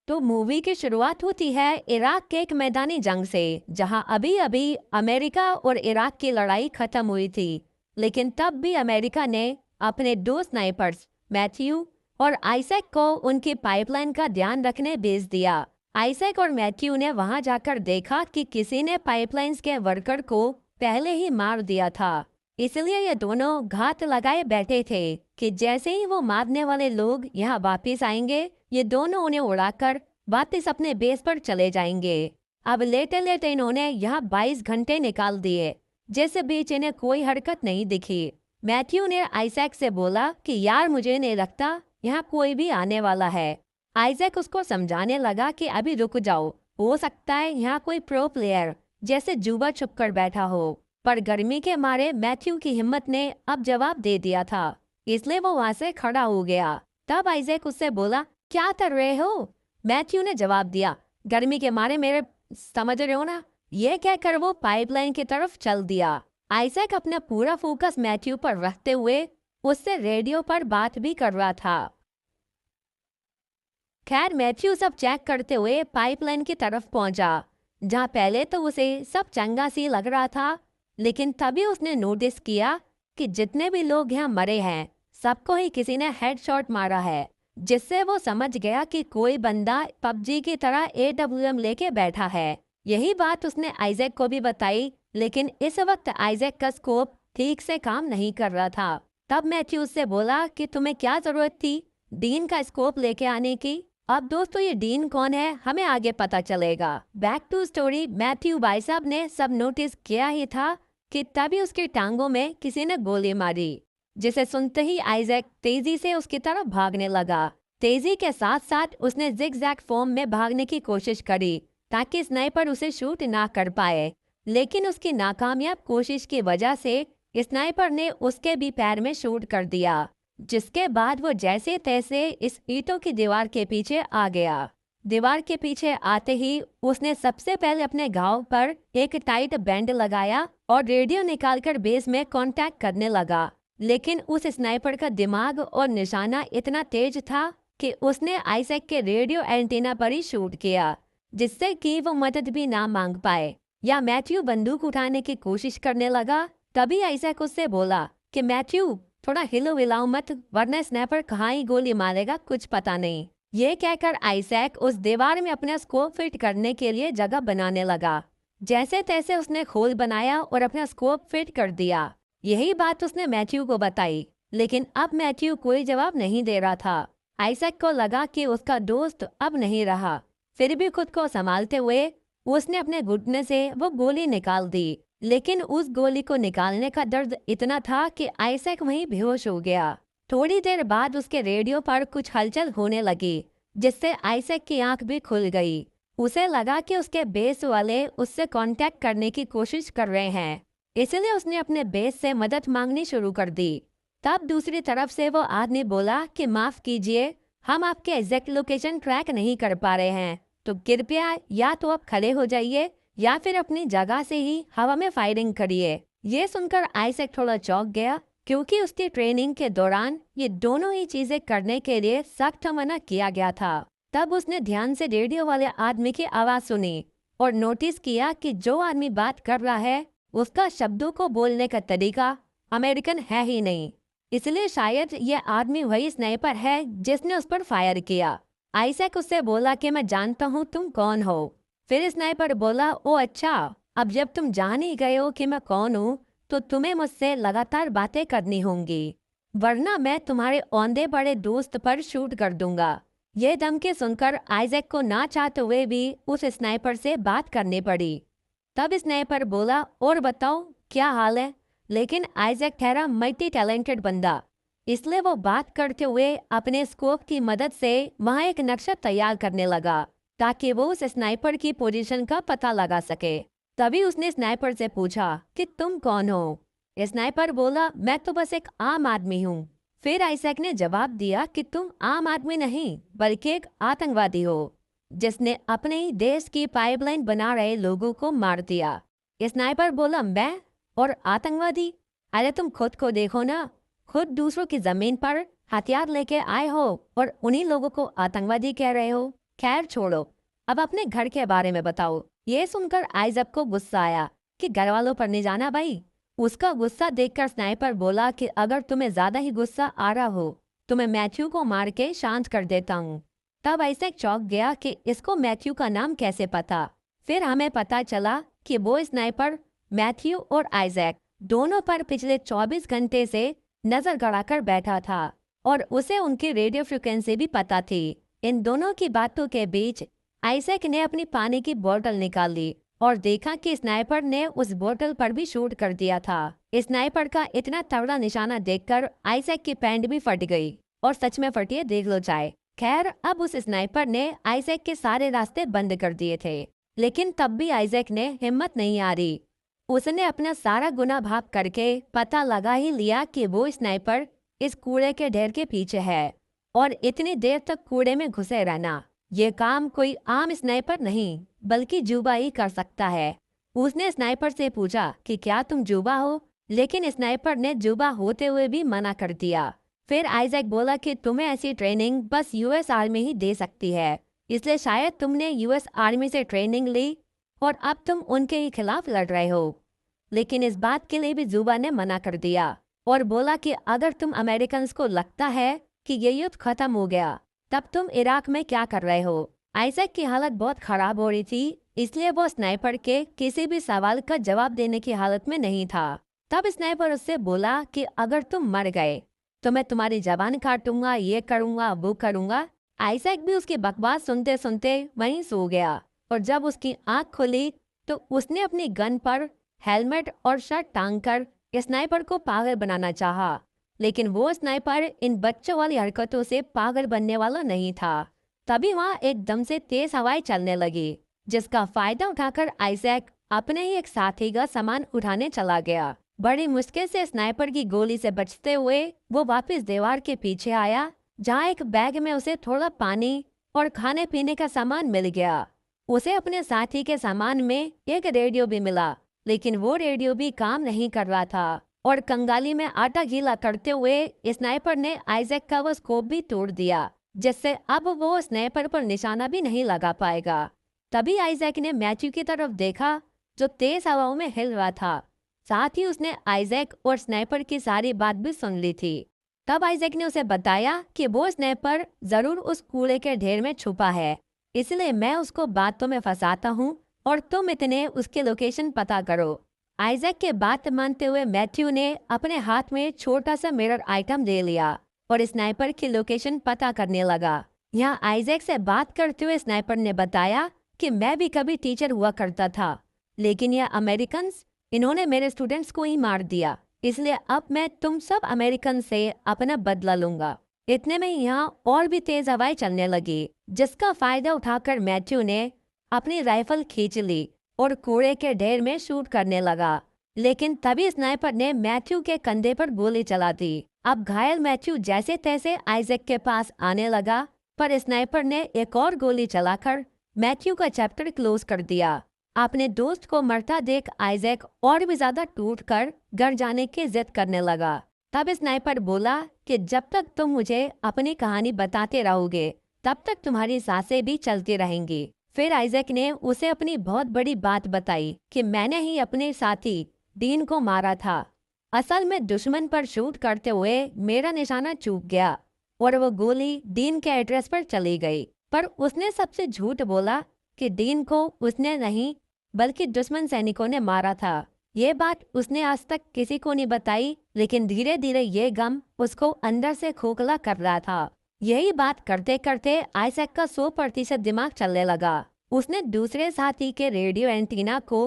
तो मूवी की शुरुआत होती है इराक के एक मैदानी जंग से, जहां अभी अभी अमेरिका और इराक की लड़ाई खत्म हुई थी। लेकिन तब भी अमेरिका ने अपने दो स्नाइपर्स मैथ्यू और आइजैक को उनकी पाइपलाइन का ध्यान रखने भेज दिया। आइजैक और मैथ्यू ने वहां जाकर देखा कि किसी ने पाइपलाइंस के वर्कर को पहले ही मार दिया था। इसलिए ये दोनों घात लगाए बैठे थे कि जैसे ही वो मारने वाले लोग यहाँ वापिस आएंगे, ये दोनों उन्हें उड़ाकर वापस अपने बेस पर चले जाएंगे। अब लेटे लेटे इन्होंने यहाँ 22 घंटे निकाल दिए, जैसे बीच इन्हें कोई हरकत नहीं दिखी। मैथ्यू ने आइजैक से बोला कि यार मुझे नहीं लगता यहाँ कोई भी आने वाला है। आइजैक उसको समझाने लगा कि अभी रुक जाओ, हो सकता है यहाँ कोई प्रो प्लेयर जैसे जुआ छुप कर बैठा हो। पर गर्मी के मारे मैथ्यू की हिम्मत ने अब जवाब दे दिया था, इसलिए वो वहां से खड़ा हो गया। तब आइजैक उससे बोला, क्या कर रहे हो? मैथ्यू ने जवाब दिया, गर्मी के मारे मेरे, समझ रहे हो ना। ये कहकर वो पाइपलाइन की तरफ चल दिया। आइजैक अपना पूरा फोकस मैथ्यू पर रखते हुए उससे रेडियो पर बात भी कर रहा था। खैर मैथ्यू सब चेक करते हुए पाइपलाइन की तरफ पहुंचा, जहां पहले तो उसे सब चंगा सी लग रहा था। लेकिन तभी उसने नोटिस किया कि जितने भी लोग यहाँ मरे हैं, सबको ही किसी ने हेडशॉट मारा है, जिससे वो समझ गया कि कोई बंदा पबजी की तरह AWM लेके बैठा है। यही बात उसने आइजैक को भी बताई, लेकिन इस वक्त आइजैक का स्कोप ठीक से काम नहीं कर रहा था। तब मैथ्यू उससे बोला कि तुम्हें क्या जरूरत थी डीन का स्कोप लेके आने की? अब दोस्तों ये डीन कौन है हमें आगे पता चलेगा। बैक टू स्टोरी, मैथ्यू भाई साहब ने सब नोटिस किया ही था कि तभी उसकी टांगों में किसी ने गोली मारी, जिसे सुनते ही आइजैक तेजी से उसकी तरफ भागने लगा। तेजी के साथ साथ उसने जिगजैग फॉर्म में भागने की कोशिश करी ताकि स्नाइपर उसे शूट ना कर पाए, लेकिन उसकी नाकामयाब कोशिश की वजह से स्नाइपर ने उसके भी पैर में शूट कर दिया, जिसके बाद वो जैसे तैसे इस ईंटों की दीवार के पीछे आ गया। दीवार के पीछे आते ही उसने सबसे पहले अपने घाव पर एक टाइट बैंड लगाया और रेडियो निकालकर बेस में कांटेक्ट करने लगा। लेकिन उस स्नाइपर का दिमाग और निशाना इतना तेज था कि उसने आइजैक के रेडियो एंटीना पर ही शूट किया, जिससे कि वो मदद भी ना मांग पाए। या मैथ्यू बंदूक उठाने की कोशिश करने लगा, तभी आइजैक उससे बोला कि मैथ्यू थोड़ा हिलो हिलाओ मत, वरना स्नाइपर कहाँ ही गोली मारेगा कुछ पता नहीं। ये कहकर आइजैक उस दीवार में अपना स्कोप फिट करने के लिए जगह बनाने लगा। जैसे तैसे उसने खोल बनाया और अपना स्कोप फिट कर दिया। यही बात उसने मैथ्यू को बताई, लेकिन अब मैथ्यू कोई जवाब नहीं दे रहा था। आइजैक को लगा कि उसका दोस्त अब नहीं रहा। फिर भी खुद को संभालते हुए उसने अपने घुटने से वो गोली निकाल दी, लेकिन उस गोली को निकालने का दर्द इतना था कि आइजैक वहीं बेहोश हो गया। थोड़ी देर बाद उसके रेडियो पर कुछ हलचल होने लगी, जिससे आइजैक की आंख भी खुल गई। उसे लगा कि उसके बेस वाले उससे कांटेक्ट करने की कोशिश कर रहे हैं, इसलिए उसने अपने बेस से मदद मांगनी शुरू कर दी। तब दूसरी तरफ से वो आदमी बोला कि माफ कीजिए, हम आपके एग्जैक्ट लोकेशन ट्रैक नहीं कर पा रहे हैं, तो कृपया या तो आप खड़े हो जाइए या फिर अपनी जगह से ही हवा में फायरिंग करिए। ये सुनकर आइजैक थोड़ा चौंक गया, क्योंकि उसकी ट्रेनिंग के दौरान ये दोनों ही चीजें करने के लिए सख्त मना किया गया था। तब उसने ध्यान से रेडियो वाले आदमी की आवाज सुनी और नोटिस किया कि जो आदमी बात कर रहा है उसका शब्दों को बोलने का तरीका अमेरिकन है ही नहीं, इसलिए शायद ये आदमी वही स्नाइपर है जिसने उस पर फायर किया। आइजैक उससे बोला कि मैं जानता हूँ तुम कौन हो। फिर स्नाइपर बोला, ओ अच्छा, अब जब तुम जान ही गए हो कि मैं कौन हूँ, तो तुम्हें मुझसे लगातार बातें करनी होंगी, वरना मैं तुम्हारे औंधे बड़े दोस्त पर शूट कर दूंगा। ये धमकी सुनकर आइजैक को ना चाहते हुए भी उस स्नाइपर से बात करनी पड़ी। तब स्नाइपर बोला, और बताओ क्या हाल है? लेकिन आइजैक ठहरा मल्टी टैलेंटेड बंदा, इसलिए वो बात करते हुए अपने स्कोप की मदद से वहाँ एक नक्शा तैयार करने लगा ताकि वो उस स्नाइपर की पोजीशन का पता लगा सके। तभी उसने स्नाइपर से पूछा कि तुम कौन हो? स्नाइपर बोला, मैं तो बस एक आम आदमी हूँ। फिर आइजैक ने जवाब दिया कि तुम आम आदमी नहीं बल्कि एक आतंकवादी हो, जिसने अपने ही देश की पाइपलाइन बना रहे लोगों को मार दिया। स्नाइपर बोला, मैं और आतंकवादी? अरे तुम खुद को देखो ना, खुद दूसरों की जमीन पर हथियार लेके आए हो और उन्हीं लोगों को आतंकवादी कह रहे हो। खैर छोड़ो, अब अपने घर के बारे में बताओ। ये सुनकर आइजक को गुस्सा आया कि घर वालों पर नहीं जाना भाई। उसका गुस्सा देखकर स्नाइपर बोला कि अगर तुम्हें ज्यादा ही गुस्सा आ रहा हो तो मैं मैथ्यू को मार के शांत कर देता हूँ। तब आइजैक चौंक गया कि इसको मैथ्यू का नाम कैसे पता। फिर हमें पता चला कि वो स्नाइपर मैथ्यू और आइजैक दोनों पर पिछले 24 घंटे से नजर गड़ाकर बैठा था और उसे उनकी रेडियो फ्रिक्वेंसी भी पता थी। इन दोनों की बातों के बीच आइजैक ने अपनी पानी की बोतल निकाली और देखा कि स्नाइपर ने उस बोतल पर भी शूट कर दिया था। स्नाइपर का इतना तगड़ा निशाना देखकर आइजैक की पैंट भी फट गई और सच में फटी है, देख लो चाहे। खैर, अब उस स्नाइपर ने आइजैक के सारे रास्ते बंद कर दिए थे, लेकिन तब भी आइजैक ने हिम्मत नहीं हारी। उसने अपना सारा गुनाह भाप करके पता लगा ही लिया कि वो स्नाइपर इस कूड़े के ढेर के पीछे है और इतनी देर तक कूड़े में घुसे रहना, ये काम कोई आम स्नाइपर नहीं बल्कि जुबा ही कर सकता है। उसने स्नाइपर से पूछा कि क्या तुम जुबा हो, लेकिन स्नाइपर ने जुबा होते हुए भी मना कर दिया। फिर आइजैक बोला कि तुम्हें ऐसी ट्रेनिंग बस यूएस आर्मी ही दे सकती है, इसलिए शायद तुमने यूएस आर्मी से ट्रेनिंग ली और अब तुम उनके ही खिलाफ लड़ रहे हो। लेकिन इस बात के लिए भी जुबा ने मना कर दिया और बोला कि अगर तुम अमेरिकन को लगता है कि ये युद्ध खत्म हो गया तब तुम इराक में क्या कर रहे हो। आइजैक की हालत बहुत खराब हो रही थी, इसलिए वो स्नाइपर के किसी भी सवाल का जवाब देने की हालत में नहीं था। तब स्नाइपर उससे बोला कि अगर तुम मर गए तो मैं तुम्हारी जबान काटूंगा, ये करूंगा, वो करूंगा। आइजैक भी उसकी बकवास सुनते सुनते वहीं सो गया और जब उसकी आंख खुली तो उसने अपनी गन पर हेलमेट और शर्ट टांगकर स्नाइपर को पागल बनाना चाहा, लेकिन वो स्नाइपर इन बच्चों वाली हरकतों से पागल बनने वाला नहीं था। तभी वहां एकदम से तेज हवाएं चलने लगी, जिसका फायदा उठाकर आइजैक अपने ही एक साथी का सामान उठाने चला गया। बड़ी मुश्किल से स्नाइपर की गोली से बचते हुए वो वापस दीवार के पीछे आया, जहाँ एक बैग में उसे थोड़ा पानी और खाने पीने का सामान मिल गया। उसे अपने साथी के सामान में एक रेडियो भी मिला, लेकिन वो रेडियो भी काम नहीं कर रहा था और कंगाली में आटा गीला करते हुए स्नाइपर ने आइजैक का वो स्कोप भी तोड़ दिया, जिससे अब वो स्नाइपर पर निशाना भी नहीं लगा पाएगा। तभी आइजैक ने मैथ्यू की तरफ देखा जो तेज हवाओं में हिल रहा था। साथ ही उसने आइजैक और स्नाइपर की सारी बात भी सुन ली थी। तब आइजैक ने उसे बताया कि वो स्नाइपर जरूर उस कूड़े के ढेर में छुपा है, इसलिए मैं उसको बातों में फंसाता हूँ और तुम इतने उसके लोकेशन पता करो। आइजैक के बात मानते हुए मैथ्यू ने अपने हाथ में छोटा सा मिरर आइटम ले लिया और स्नाइपर की लोकेशन पता करने लगा। यहाँ आइजैक से बात करते हुए स्नाइपर ने बताया कि मैं भी कभी टीचर हुआ करता था, लेकिन ये अमेरिकन इन्होंने मेरे स्टूडेंट्स को ही मार दिया, इसलिए अब मैं तुम सब अमेरिकन से अपना बदला लूंगा। इतने में यहाँ और भी तेज हवाएं चलने लगी, जिसका फायदा उठाकर मैथ्यू ने अपनी राइफल खींच ली और कूड़े के ढेर में शूट करने लगा। लेकिन तभी स्नाइपर ने मैथ्यू के कंधे पर गोली चला दी। अब घायल मैथ्यू जैसे तैसे आइजैक के पास आने लगा, पर स्नाइपर ने एक और गोली चलाकर मैथ्यू का चैप्टर क्लोज कर दिया। अपने दोस्त को मरता देख आइजैक और भी ज्यादा टूटकर घर जाने की जिद करने लगा। तब स्नाइपर बोला कि जब तक तुम मुझे अपनी कहानी बताते रहोगे तब तक तुम्हारी सांसें भी चलती रहेंगी। फिर आइजैक ने उसे अपनी बहुत बड़ी बात बताई कि मैंने ही अपने साथी डीन को मारा था। असल में दुश्मन पर शूट करते हुए मेरा निशाना चूक गया और वो गोली डीन के एड्रेस पर चली गई, पर उसने सबसे झूठ बोला कि डीन को उसने नहीं बल्कि दुश्मन सैनिकों ने मारा था। ये बात उसने आज तक किसी को नहीं बताई, लेकिन धीरे धीरे ये गम उसको अंदर से खोखला कर रहा था। यही बात करते करते आइजैक का 100% दिमाग चलने लगा। उसने दूसरे साथी के रेडियो एंटीना को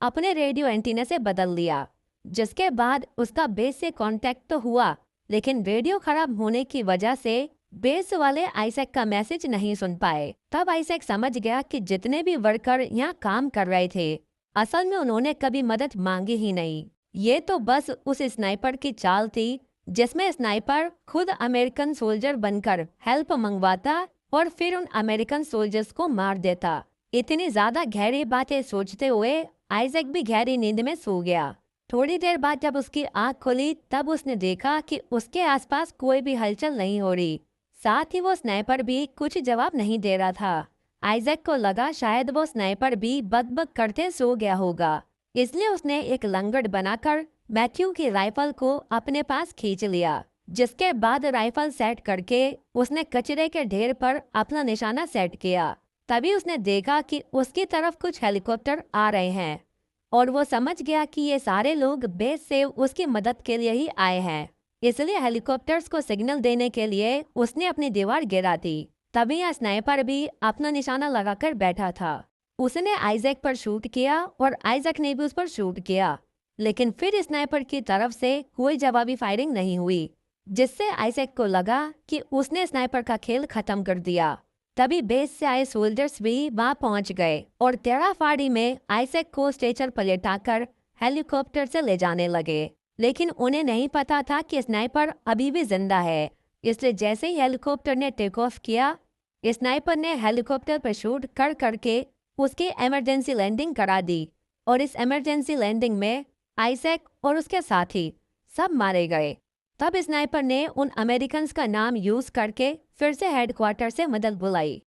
अपने रेडियो एंटीना से बदल लिया, जिसके बाद उसका बेस से कांटेक्ट तो हुआ, लेकिन रेडियो खराब होने की वजह से बेस वाले आइजैक का मैसेज नहीं सुन पाए। तब आइजैक समझ गया कि जितने भी वर्कर यहाँ काम कर रहे थे असल में उन्होंने कभी मदद मांगी ही नहीं। ये तो बस उस स्नाइपर की चाल थी, जिसमें स्नाइपर खुद अमेरिकन सोल्जर बनकर हेल्प मंगवाता और फिर उन अमेरिकन सोल्जर्स को मार देता। इतनी ज्यादा गहरी बातें सोचते हुए आइजैक भी गहरी नींद में सो गया। थोड़ी देर बाद जब उसकी आंख खुली तब उसने देखा कि उसके आसपास कोई भी हलचल नहीं हो रही, साथ ही वो स्नाइपर भी कुछ जवाब नहीं दे रहा था। आइजैक को लगा शायद वो स्नाइपर भी बक करते सो गया होगा, इसलिए उसने एक लंगड़ बनाकर मैथ्यू की राइफल को अपने पास खींच लिया। जिसके बाद राइफल सेट करके उसने कचरे के ढेर पर अपना निशाना सेट किया। तभी उसने देखा कि उसकी तरफ कुछ हेलीकॉप्टर आ रहे हैं और वो समझ गया कि ये सारे लोग बेस से उसकी मदद के लिए ही आए हैं। इसलिए हेलीकॉप्टर्स को सिग्नल देने के लिए उसने अपनी दीवार गिरा दी। तभी यह स्नाइपर भी अपना निशाना लगाकर बैठा था। उसने आइजैक पर शूट किया और आइजैक ने भी उस पर शूट किया, लेकिन फिर स्नाइपर की तरफ से कोई जवाबी फायरिंग नहीं हुई, जिससे आइजैक को लगा कि उसने स्नाइपर का खेल खत्म कर दिया। तभी बेस से आए सोल्जर्स भी वहां पहुंच गए और तेराफाड़ी में आइजैक को स्ट्रेचर पर लेटाकर हेलीकॉप्टर से ले जाने लगे। लेकिन उन्हें नहीं पता था कि स्नाइपर अभी भी जिंदा है। इसलिए जैसे ही हेलीकॉप्टर ने टेक ऑफ किया, स्नाइपर ने हेलीकॉप्टर पर शूट कर करके उसकी इमरजेंसी लैंडिंग करा दी और इस इमरजेंसी लैंडिंग में आइजैक और उसके साथी सब मारे गए। तब स्नाइपर ने उन अमेरिकन्स का नाम यूज करके फिर से हेडक्वार्टर से मदद बुलाई।